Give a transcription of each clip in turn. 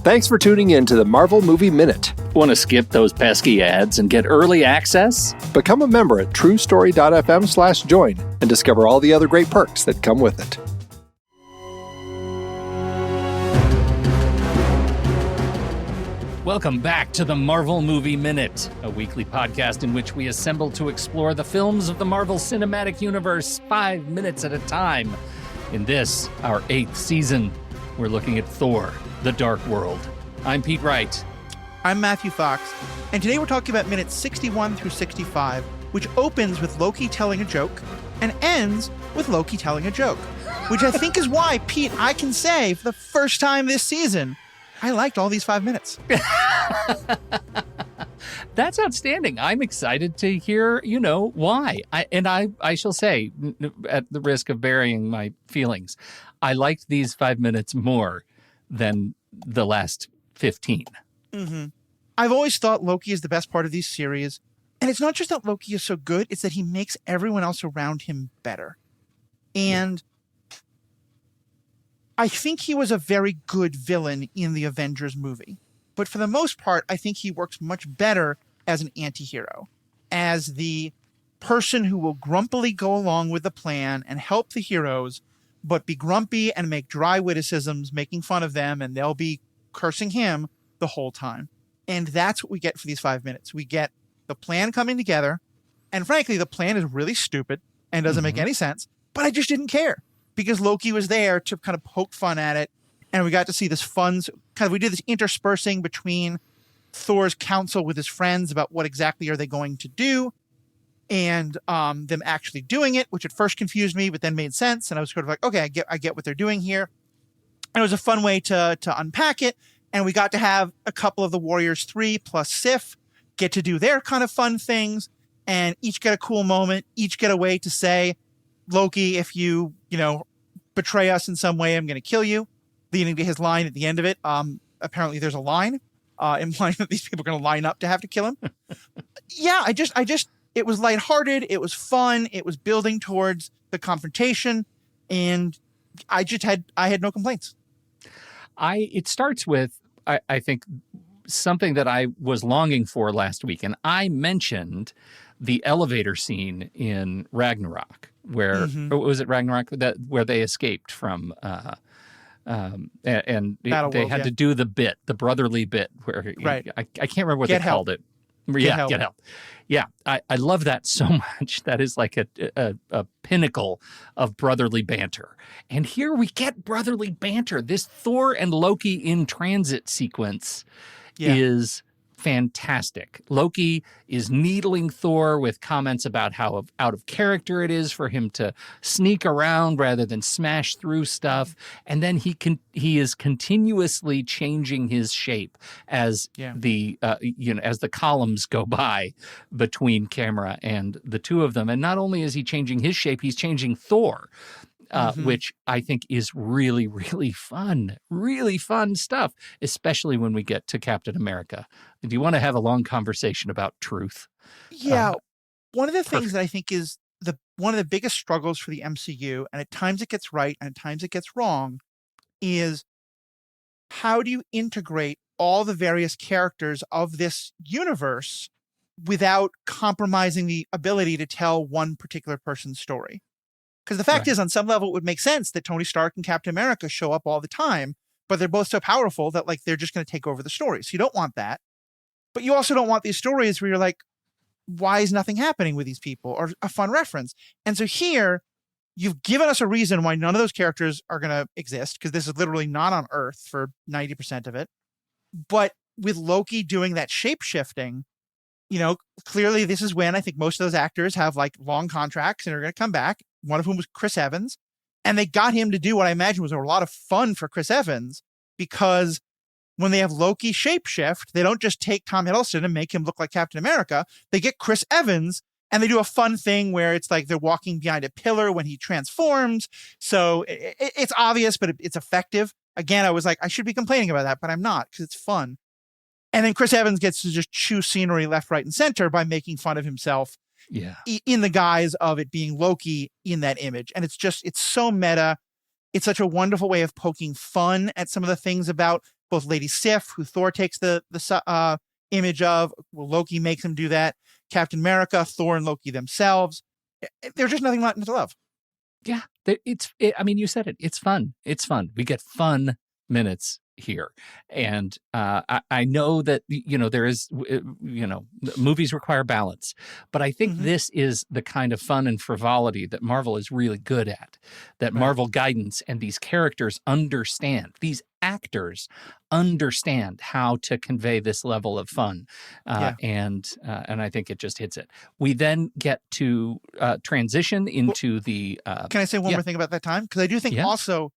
Thanks for tuning in to the Marvel Movie Minute. Want to skip those pesky ads and get early access? Become a member at truestory.fm/join and discover all the other great perks that come with it. Welcome back to the Marvel Movie Minute, a weekly podcast in which we assemble to explore the films of the Marvel Cinematic Universe 5 minutes at a time. In this, our 8th season, we're looking at Thor, The Dark World. I'm Pete Wright. I'm Matthew Fox, and today we're talking about minutes 61 through 65, which opens with Loki telling a joke and ends with Loki telling a joke, which I think is why, Pete, I can say for the first time this season, I liked all these 5 minutes. That's outstanding. I'm excited to hear, why. I shall say, at the risk of burying my feelings, I liked these 5 minutes more than the last 15. Mm-hmm. I've always thought Loki is the best part of these series. And it's not just that Loki is so good, it's that he makes everyone else around him better. And I think he was a very good villain in the Avengers movie. But for the most part, I think he works much better as an anti-hero, as the person who will grumpily go along with the plan and help the heroes, but be grumpy and make dry witticisms, making fun of them, and they'll be cursing him the whole time. And that's what we get for these 5 minutes. We get the plan coming together, and frankly, the plan is really stupid and doesn't make any sense, but I just didn't care because Loki was there to kind of poke fun at it, and we got to see this we did this interspersing between Thor's counsel with his friends about what exactly are they going to do, and them actually doing it, which at first confused me, but then made sense. And I was sort of like, okay, I get what they're doing here. And it was a fun way to unpack it. And we got to have a couple of the Warriors 3 plus Sif get to do their kind of fun things and each get a cool moment, each get a way to say, Loki, if you betray us in some way, I'm going to kill you, leading to his line at the end of it. Apparently there's a line implying that these people are going to line up to have to kill him. Yeah, I just it was lighthearted. It was fun. It was building towards the confrontation. And I had no complaints. It starts with, I think, something that I was longing for last week. And I mentioned the elevator scene in Ragnarok, where, was it Ragnarok? Where they escaped from, and they had to do the brotherly bit, where right. I can't remember what Get they help. called it. Get help. Yeah, I love that so much. That is like a pinnacle of brotherly banter. And here we get brotherly banter. This Thor and Loki in transit sequence is fantastic. Loki is needling Thor with comments about how out of character it is for him to sneak around rather than smash through stuff. And then he is continuously changing his shape as as the columns go by between camera and the two of them. And not only is he changing his shape, he's changing Thor. Which I think is really, really fun stuff, especially when we get to Captain America. Do you want to have a long conversation about truth? Yeah. One of the things that I think is one of the biggest struggles for the MCU, and at times it gets right and at times it gets wrong, is how do you integrate all the various characters of this universe without compromising the ability to tell one particular person's story? Because the fact is, on some level, it would make sense that Tony Stark and Captain America show up all the time, but they're both so powerful that they're just going to take over the story. So you don't want that. But you also don't want these stories where you're like, why is nothing happening with these people? Or a fun reference. And so here, you've given us a reason why none of those characters are going to exist, because this is literally not on Earth for 90% of it. But with Loki doing that shape-shifting, clearly this is when I think most of those actors have long contracts and are going to come back. One of whom was Chris Evans. And they got him to do what I imagine was a lot of fun for Chris Evans, because when they have Loki shapeshift, they don't just take Tom Hiddleston and make him look like Captain America. They get Chris Evans and they do a fun thing where it's like they're walking behind a pillar when he transforms. So it's obvious, but it's effective. Again, I was like, I should be complaining about that, but I'm not, because it's fun. And then Chris Evans gets to just chew scenery left, right, and center by making fun of himself in the guise of it being Loki in that image. And it's so meta. It's such a wonderful way of poking fun at some of the things about both Lady Sif, who Thor takes the image of. Well, Loki makes him do that. Captain America, Thor, and Loki themselves. There's just nothing not to love. Yeah, I mean, you said it. It's fun. It's fun. We get fun minutes here, and I know that there is movies require balance, but I think this is the kind of fun and frivolity that Marvel is really good at. That Marvel guidance and these characters understand. These actors understand how to convey this level of fun, and I think it just hits it. We then get to transition into the. Can I say one more thing about that time? Because I do think also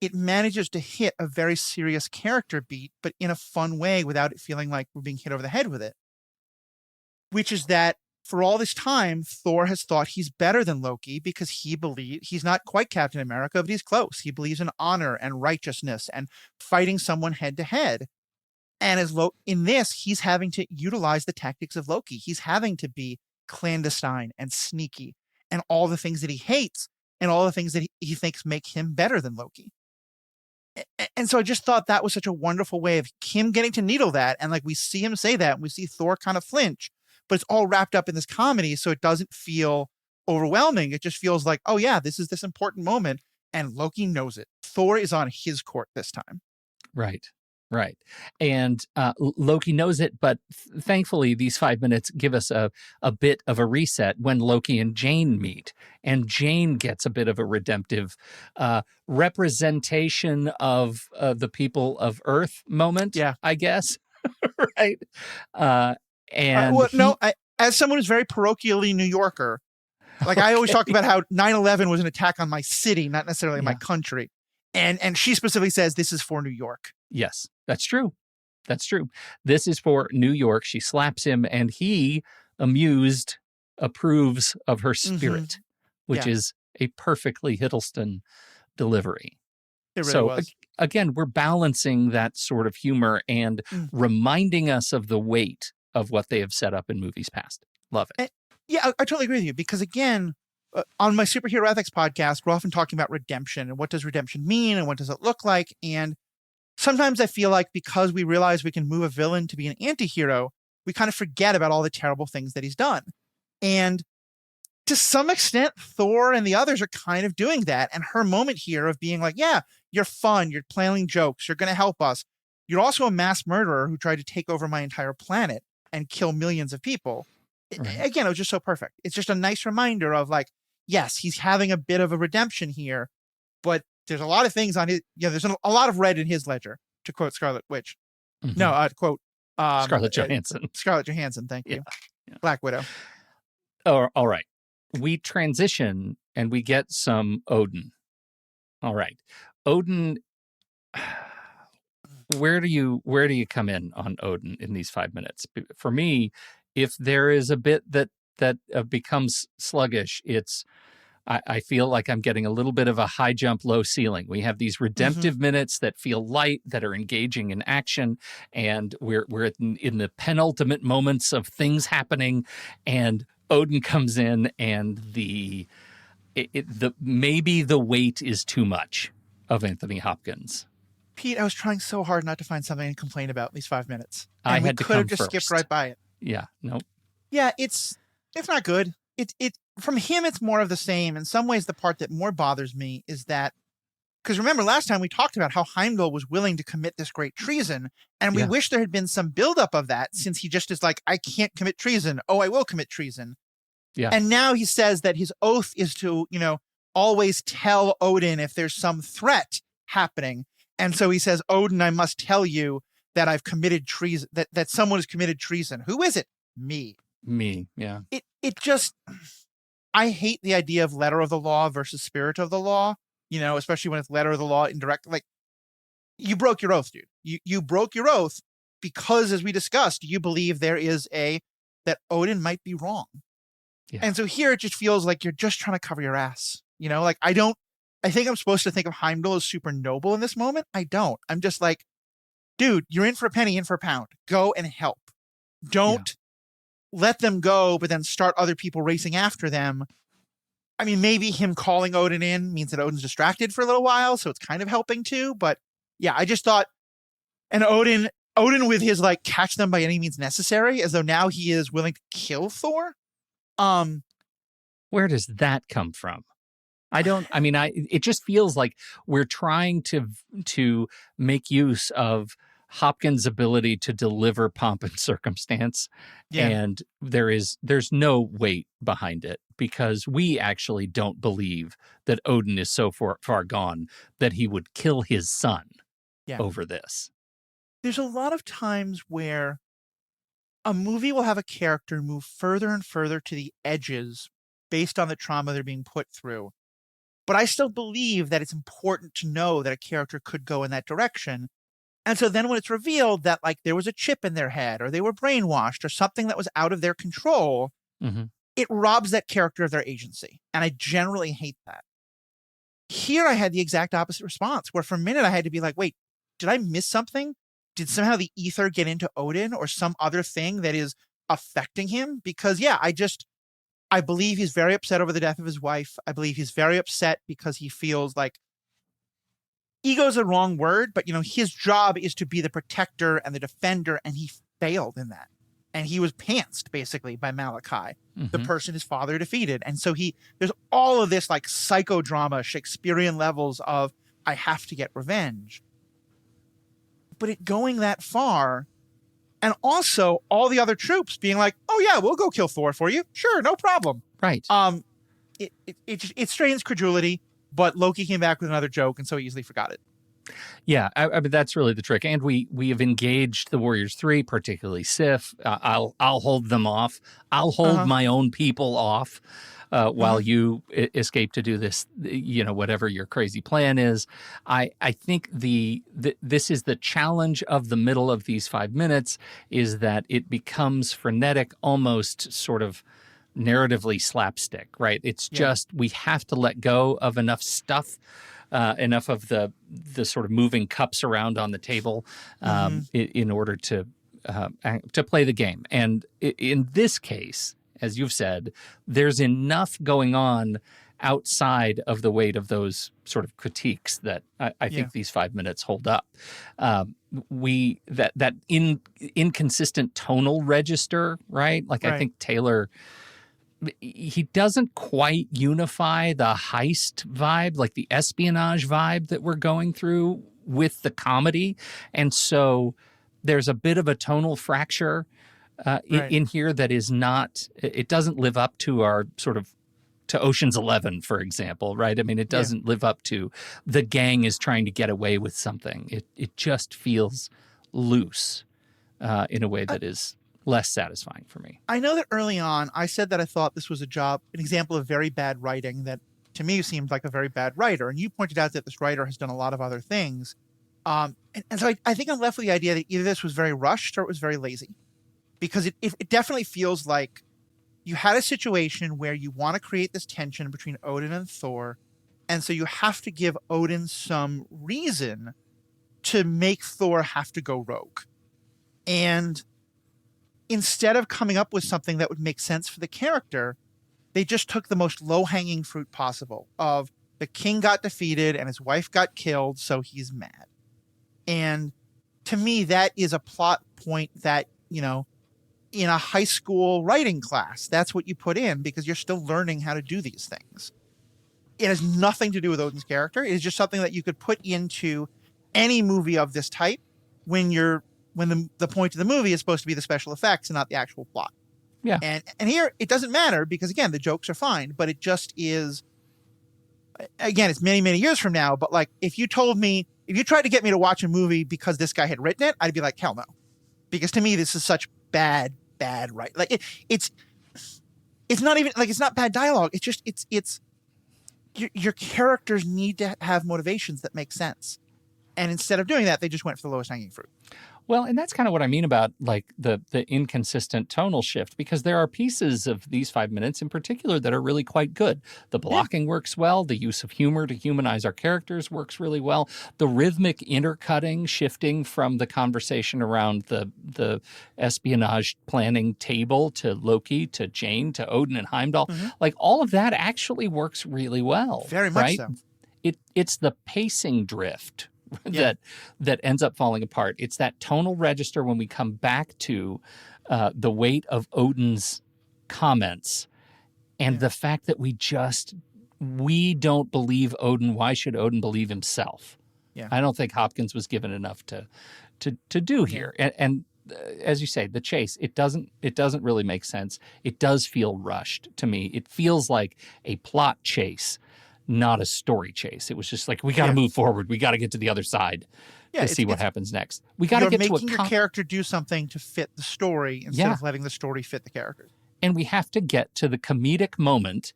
it manages to hit a very serious character beat, but in a fun way without it feeling like we're being hit over the head with it. Which is that for all this time, Thor has thought he's better than Loki because he believes he's not quite Captain America, but he's close. He believes in honor and righteousness and fighting someone head to head. And in this, he's having to utilize the tactics of Loki. He's having to be clandestine and sneaky and all the things that he hates and all the things that he thinks make him better than Loki. And so I just thought that was such a wonderful way of him getting to needle that. And like we see him say that, and we see Thor kind of flinch, but it's all wrapped up in this comedy. So it doesn't feel overwhelming. It just feels like, oh yeah, this is this important moment. And Loki knows it. Thor is on his court this time. Right. And Loki knows it, but thankfully these 5 minutes give us a bit of a reset when Loki and Jane meet. And Jane gets a bit of a redemptive representation of the people of Earth moment, I guess. Right? As someone who's very parochially New Yorker, like I always talk about how 9/11 was an attack on my city, not necessarily my country. And she specifically says this is for New York. Yes, that's true. That's true. This is for New York. She slaps him, and he, amused, approves of her spirit, which is a perfectly Hiddleston delivery. It really was. Again, we're balancing that sort of humor and reminding us of the weight of what they have set up in movies past. Love it. I totally agree with you because, again, on my Superhero Ethics podcast, we're often talking about redemption and what does redemption mean and what does it look like. And sometimes I feel like because we realize we can move a villain to be an anti-hero, we kind of forget about all the terrible things that he's done. And to some extent, Thor and the others are kind of doing that. And her moment here of being like, yeah, you're fun, you're planning jokes, you're going to help us. You're also a mass murderer who tried to take over my entire planet and kill millions of people. Right. Again, it was just so perfect. It's just a nice reminder of like, yes, he's having a bit of a redemption here, but there's a lot of things on his, there's a lot of red in his ledger, to quote Scarlet Witch. No, to quote Scarlett Johansson. Scarlett Johansson, thank you. Yeah. Black Widow. Oh, all right. We transition and we get some Odin. All right. Odin, where do you come in on Odin in these 5 minutes? For me, if there is a bit that becomes sluggish, it's I feel like I'm getting a little bit of a high jump, low ceiling. We have these redemptive minutes that feel light, that are engaging in action, and we're in the penultimate moments of things happening, and Odin comes in, and maybe the weight is too much of Anthony Hopkins. Pete, I was trying so hard not to find something to complain about these 5 minutes. And I had to come have just skipped right by it. Yeah, nope. Yeah, it's not good. It from him, it's more of the same. In some ways, the part that more bothers me is that, because remember last time we talked about how Heimdall was willing to commit this great treason, and we wish there had been some buildup of that, since he just is like, I can't commit treason. Oh, I will commit treason. Yeah. And now he says that his oath is to, always tell Odin if there's some threat happening. And so he says, Odin, I must tell you that I've committed treason, that someone has committed treason. Who is it? Me, yeah. It just, I hate the idea of letter of the law versus spirit of the law, especially when it's letter of the law indirect. Like, you broke your oath, dude. You broke your oath because, as we discussed, you believe that Odin might be wrong. Yeah. And so here it just feels like you're just trying to cover your ass. I think I'm supposed to think of Heimdall as super noble in this moment. I don't. I'm just like, dude, you're in for a penny, in for a pound. Go and help. Don't let them go, but then start other people racing after them. I mean, maybe him calling Odin in means that Odin's distracted for a little while, so it's kind of helping too. But yeah, I just thought And Odin with his like catch them by any means necessary, as though now he is willing to kill Thor. Where does that come from? It just feels like we're trying to make use of Hopkins' ability to deliver pomp and circumstance. Yeah. And there's no weight behind it, because we actually don't believe that Odin is so far gone that he would kill his son over this. There's a lot of times where a movie will have a character move further and further to the edges based on the trauma they're being put through. But I still believe that it's important to know that a character could go in that direction. And so then when it's revealed that like there was a chip in their head, or they were brainwashed, or something that was out of their control, it robs that character of their agency. And I generally hate that. Here I had the exact opposite response, where for a minute I had to be like, wait, did I miss something? Did somehow the ether get into Odin or some other thing that is affecting him? Because I believe he's very upset over the death of his wife. I believe he's very upset because he feels like ego is the wrong word, but his job is to be the protector and the defender, and he failed in that. And he was pantsed basically by Malachi, the person his father defeated. And so there's all of this like psychodrama, Shakespearean levels of I have to get revenge. But it going that far, and also all the other troops being like, "Oh yeah, we'll go kill Thor for you. Sure, no problem." Right. It strains credulity, but Loki came back with another joke, and so he easily forgot it. Yeah, I mean that's really the trick. And we have engaged the Warriors 3, particularly Sif. I'll hold them off. I'll hold my own people off. While you escape to do this, whatever your crazy plan is. I think this is the challenge of the middle of these 5 minutes, is that it becomes frenetic, almost sort of narratively slapstick, right? It's just, we have to let go of enough stuff, enough of the sort of moving cups around on the table in order to play the game. And in this case, as you've said, there's enough going on outside of the weight of those sort of critiques that I think these 5 minutes hold up. That inconsistent tonal register, right? Like I think Taylor, he doesn't quite unify the heist vibe, like the espionage vibe that we're going through with the comedy. And so there's a bit of a tonal fracture in here that is not, it doesn't live up to our sort of, to Ocean's 11, for example, right? I mean, it doesn't live up to the gang is trying to get away with something. It just feels loose in a way that is less satisfying for me. I know that early on I said that I thought this was an example of very bad writing that to me seemed like a very bad writer. And you pointed out that this writer has done a lot of other things. And so I think I'm left with the idea that either this was very rushed or it was very lazy. Because it definitely feels like you had a situation where you want to create this tension between Odin and Thor, and so you have to give Odin some reason to make Thor have to go rogue. And instead of coming up with something that would make sense for the character, they just took the most low-hanging fruit possible of the king got defeated and his wife got killed, so he's mad. And to me, that is a plot point that, in a high school writing class, that's what you put in because you're still learning how to do these things. It has nothing to do with Odin's character. It is just something that you could put into any movie of this type when the point of the movie is supposed to be the special effects and not the actual plot. Yeah. And here it doesn't matter because again, the jokes are fine, but it just is, again, it's many, many years from now. But like, if you tried to get me to watch a movie because this guy had written it, I'd be like, hell no. Because to me, this is such bad right. Like it's not even like, it's not bad dialogue. It's just, it's your characters need to have motivations that make sense. And instead of doing that, they just went for the lowest hanging fruit. Well, and that's kind of what I mean about like the inconsistent tonal shift, because there are pieces of these 5 minutes in particular that are really quite good. The blocking works well. The use of humor to humanize our characters works really well. The rhythmic intercutting, shifting from the conversation around the espionage planning table to Loki, to Jane, to Odin and Heimdall, like all of that actually works really well. Very much right? so. It's the pacing drift, that ends up falling apart. It's that tonal register when we come back to the weight of Odin's comments and the fact that we don't believe Odin. Why should Odin believe himself? Yeah. I don't think Hopkins was given enough to do here. And as you say, the chase, it doesn't really make sense. It does feel rushed to me. It feels like a plot chase, not a story chase. It was just like, we got to move forward. We got to get to the other side to see what happens next. We got to get to making your character do something to fit the story instead of letting the story fit the characters. And we have to get to the comedic moment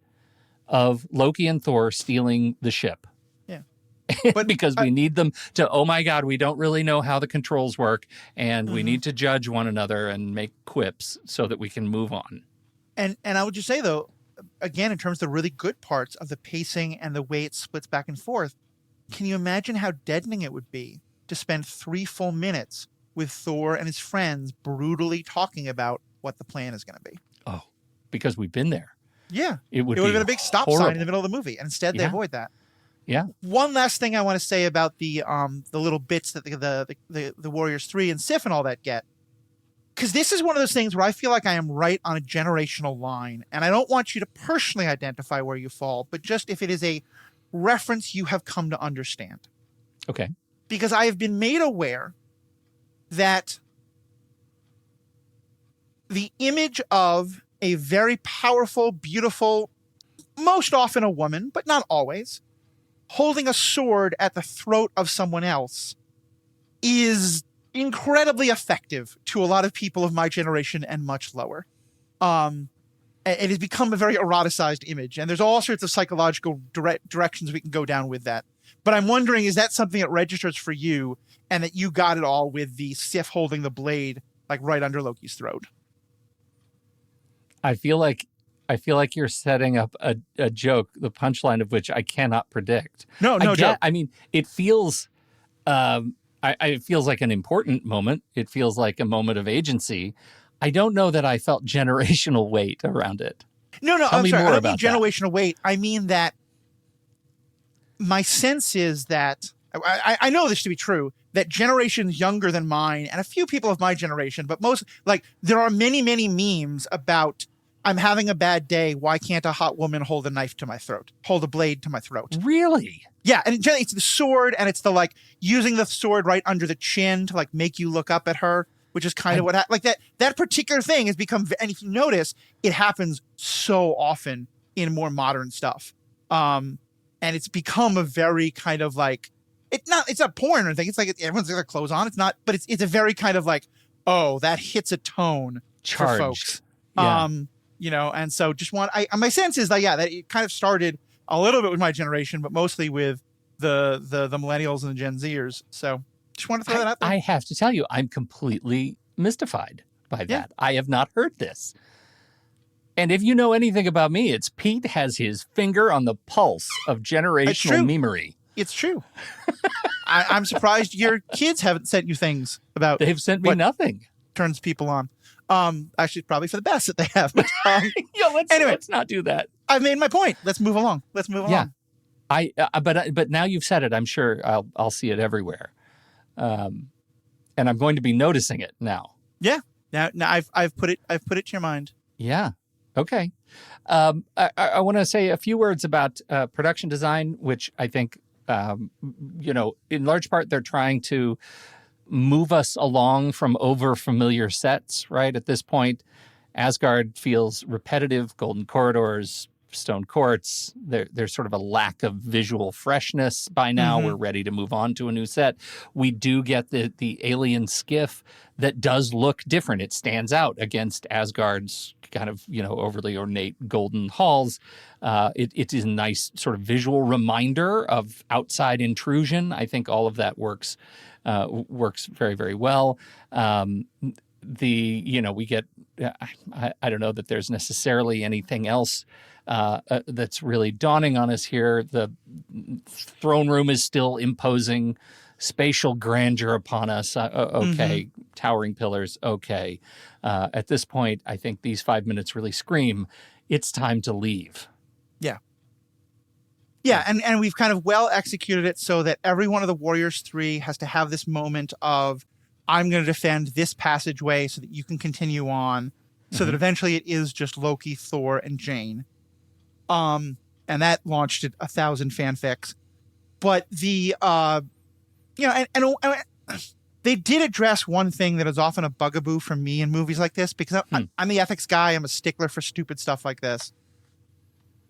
of Loki and Thor stealing the ship. Yeah. But because we need them to, oh my God, we don't really know how the controls work, and we need to judge one another and make quips so that we can move on. And I would just say, though, again, in terms of the really good parts of the pacing and the way it splits back and forth, can you imagine how deadening it would be to spend 3 full minutes with Thor and his friends brutally talking about what the plan is going to be? Oh, because we've been there. Yeah. It would have been a big stop horrible. sign in the middle of the movie. And instead, they avoid that. Yeah. One last thing I want to say about the little bits that the Warriors 3 and Sif and all that get. Because this is one of those things where I feel like I am right on a generational line. And I don't want you to personally identify where you fall, but just if it is a reference you have come to understand. Okay. Because I have been made aware that the image of a very powerful, beautiful, most often a woman, but not always, holding a sword at the throat of someone else is incredibly effective to a lot of people of my generation and much lower. It has become a very eroticized image, and there's all sorts of psychological directions we can go down with that. But I'm wondering, is that something that registers for you, and that you got it all with the Sif holding the blade like right under Loki's throat? I feel like you're setting up a joke, the punchline of which I cannot predict. No joke. I mean, it feels it feels like an important moment. It feels like a moment of agency. I don't know that I felt generational weight around it. No, Tell I'm me sorry. more I don't mean about that. generational weight. I mean that my sense is that I know this to be true, that generations younger than mine and a few people of my generation, but most, like, there are many, many memes about, I'm having a bad day. Why can't a hot woman hold a knife to my throat? Hold a blade to my throat. Really? Yeah. And generally it's the sword, and it's the, like, using the sword right under the chin to, like, make you look up at her, which is kind of what like that particular thing has become. And if you notice, it happens so often in more modern stuff. And it's become a very kind of like, it's not porn or anything. It's like everyone's got their clothes on. It's not, but it's a very kind of like, oh, that hits a tone Charged. for folks. Yeah. You know, and so just my sense is that, that it kind of started a little bit with my generation, but mostly with the millennials and the Gen Zers. So just want to throw that out there. I have to tell you, I'm completely mystified by that. I have not heard this. And if you know anything about me, it's Pete has his finger on the pulse of generational memery. It's true. I'm surprised your kids haven't sent you things about. They've sent me nothing. Turns people on. Actually, probably for the best that they have. But, let's not do that. I've made my point. Let's move along. Yeah, but now you've said it. I'm sure I'll see it everywhere, and I'm going to be noticing it now. Yeah. Now I've put it to your mind. Yeah. Okay. I want to say a few words about production design, which I think, in large part, they're trying to move us along from over familiar sets, right? At this point, Asgard feels repetitive, golden corridors, stone courts. There's sort of a lack of visual freshness by now. We're ready to move on to a new set. We do get the alien skiff that does look different. It stands out against Asgard's kind of, overly ornate golden halls. It is a nice sort of visual reminder of outside intrusion. I think all of that works very, very well. We get, I don't know that there's necessarily anything else that's really dawning on us here. The throne room is still imposing spatial grandeur upon us. Okay. Towering pillars. Okay. At this point, I think these 5 minutes really scream, it's time to leave. Yeah. Yeah, and we've kind of well executed it so that every one of the Warriors 3 has to have this moment of, I'm going to defend this passageway so that you can continue on, so that eventually it is just Loki, Thor, and Jane. And that launched 1,000 fanfics. But the, and they did address one thing that is often a bugaboo for me in movies like this, because I'm the ethics guy. I'm a stickler for stupid stuff like this.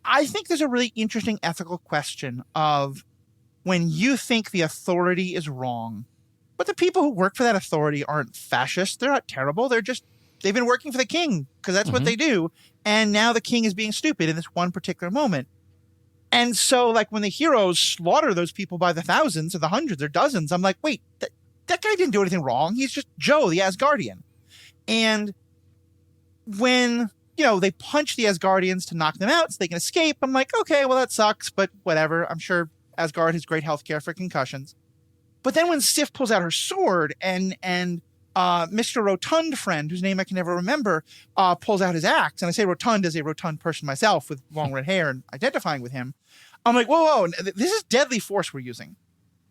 I think there's a really interesting ethical question of when you think the authority is wrong, but the people who work for that authority aren't fascists. They're not terrible. They've been working for the king because that's what they do. And now the king is being stupid in this one particular moment. And so, like, when the heroes slaughter those people by the thousands or the hundreds or dozens, I'm like, wait, that guy didn't do anything wrong. He's just Joe, the Asgardian. And when, they punch the Asgardians to knock them out so they can escape, I'm like, okay, well, that sucks, but whatever. I'm sure Asgard has great healthcare for concussions. But then when Sif pulls out her sword and Mr. Rotund friend, whose name I can never remember, pulls out his axe, and I say rotund as a rotund person myself with long red hair and identifying with him, I'm like, whoa, this is deadly force we're using.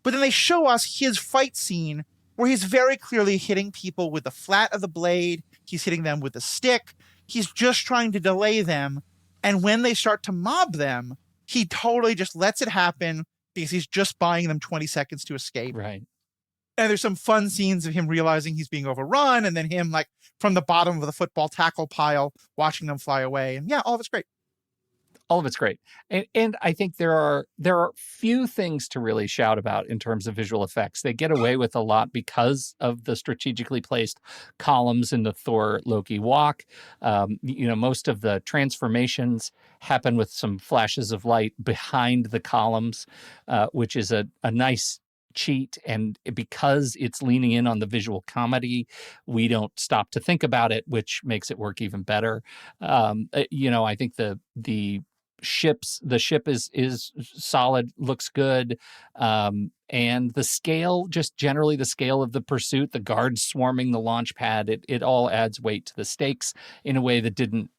But then they show us his fight scene where he's very clearly hitting people with the flat of the blade. He's hitting them with a stick. He's just trying to delay them. And when they start to mob them, he totally just lets it happen because he's just buying them 20 seconds to escape. Right. And there's some fun scenes of him realizing he's being overrun, and then him, like, from the bottom of the football tackle pile, watching them fly away. And yeah, all of it's great. All of it's great. And I think there are few things to really shout about in terms of visual effects. They get away with a lot because of the strategically placed columns in the Thor Loki walk. Most of the transformations happen with some flashes of light behind the columns, which is a nice cheat. And because it's leaning in on the visual comedy, we don't stop to think about it, which makes it work even better. I think the ship is solid, looks good, and the scale, just generally the scale of the pursuit, the guards swarming the launch pad, it all adds weight to the stakes in a way that didn't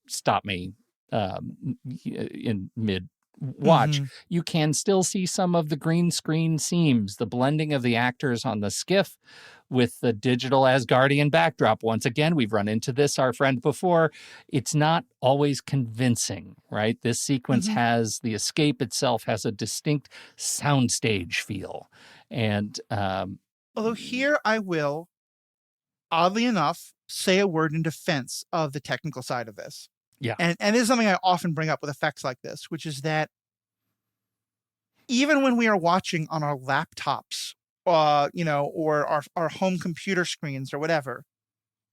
stop me in mid watch. You can still see some of the green screen seams, the blending of the actors on the skiff with the digital Asgardian backdrop. Once again, we've run into this, our friend, before. It's not always convincing, right? This sequence has, the escape itself has a distinct soundstage feel. And although here I will, oddly enough, say a word in defense of the technical side of this. Yeah. And this is something I often bring up with effects like this, which is that even when we are watching on our laptops, or our home computer screens or whatever,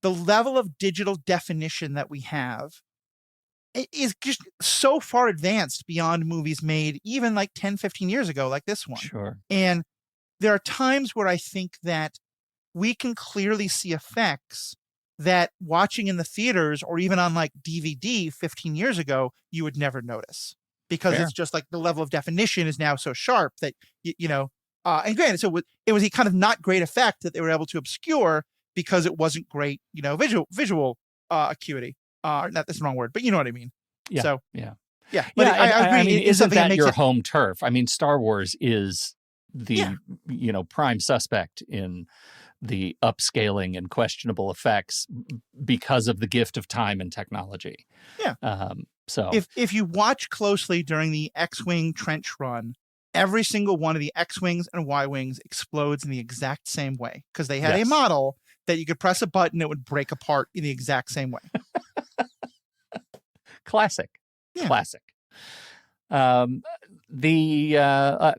the level of digital definition that we have is just so far advanced beyond movies made even like 10, 15 years ago, like this one. Sure. And there are times where I think that we can clearly see effects that watching in the theaters or even on like DVD 15 years ago, you would never notice, because Fair. it's just like the level of definition is now so sharp that, and granted, so it was a kind of not great effect that they were able to obscure because it wasn't great, visual acuity. Not that's the wrong word, but you know what I mean. Yeah. So yeah. But I agree. I mean, it's isn't something that makes your it, home turf? I mean, Star Wars is the prime suspect in the upscaling and questionable effects because of the gift of time and technology. Yeah. So if you watch closely during the X-Wing trench run, every single one of the X-Wings and Y-Wings explodes in the exact same way because they had a model that you could press a button, it would break apart in the exact same way. Classic. Yeah. Classic.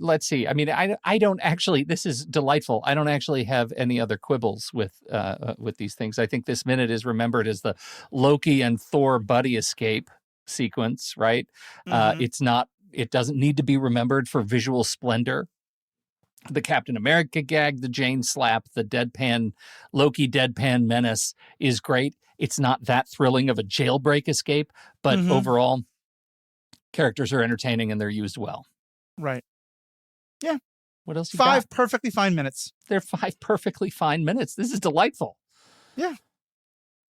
Let's see. I mean, I don't actually, this is delightful. I don't actually have any other quibbles with these things. I think this minute is remembered as the Loki and Thor buddy escape sequence, right? It doesn't need to be remembered for visual splendor. The Captain America gag, the Jane slap, the Loki deadpan menace is great. It's not that thrilling of a jailbreak escape, but overall, characters are entertaining and they're used well. Right. Yeah. What else? 5 perfectly fine minutes. They're 5 perfectly fine minutes. This is delightful. Yeah.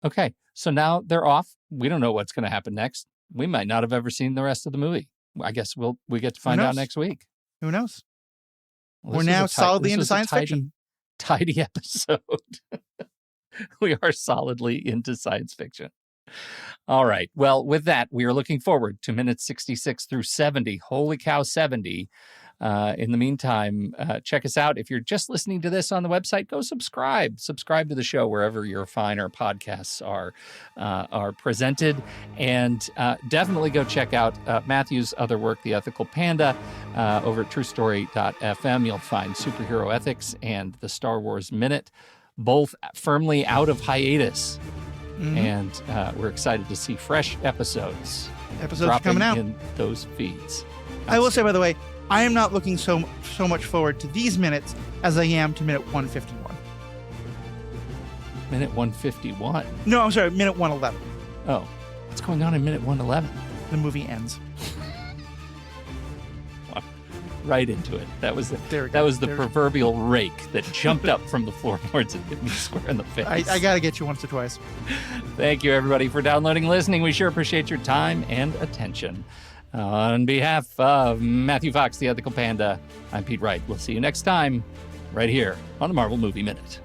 Okay. So now they're off. We don't know what's going to happen next. We might not have ever seen the rest of the movie. I guess we get to find out next week. Who knows? Well, We're now solidly into science fiction. Tidy episode. We are solidly into science fiction. All right. Well, with that, we are looking forward to minutes 66 through 70. Holy cow, 70. In the meantime, check us out. If you're just listening to this on the website, go subscribe. Subscribe to the show wherever your finer podcasts are presented. And definitely go check out Matthew's other work, The Ethical Panda, over at truestory.fm. You'll find Superhero Ethics and the Star Wars Minute, both firmly out of hiatus. Mm-hmm. And we're excited to see fresh episodes coming out in those feeds. I will say, by the way, I am not looking so much forward to these minutes as I am to minute 151. Minute 151? No, I'm sorry, minute 111. Oh, what's going on in minute 111? The movie ends. Right into it. That was the proverbial rake that jumped up from the floorboards and hit me square in the face. I got to get you once or twice. Thank you, everybody, for downloading and listening. We sure appreciate your time and attention. On behalf of Matthew Fox, the Ethical Panda, I'm Pete Wright. We'll see you next time right here on the Marvel Movie Minute.